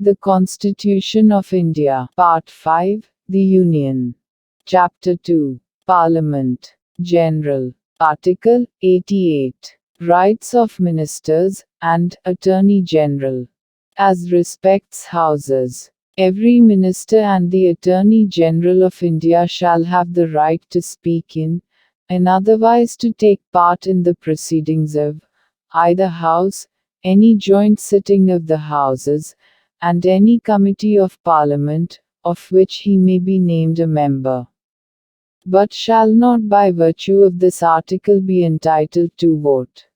The Constitution of India. Part 5. The Union. Chapter 2. Parliament. General. Article 88. Rights of Ministers and Attorney General. As respects Houses, every Minister and the Attorney General of India shall have the right to speak in, and otherwise to take part in the proceedings of, either House, any joint sitting of the Houses, and any committee of Parliament, of which he may be named a member, but shall not by virtue of this article be entitled to vote.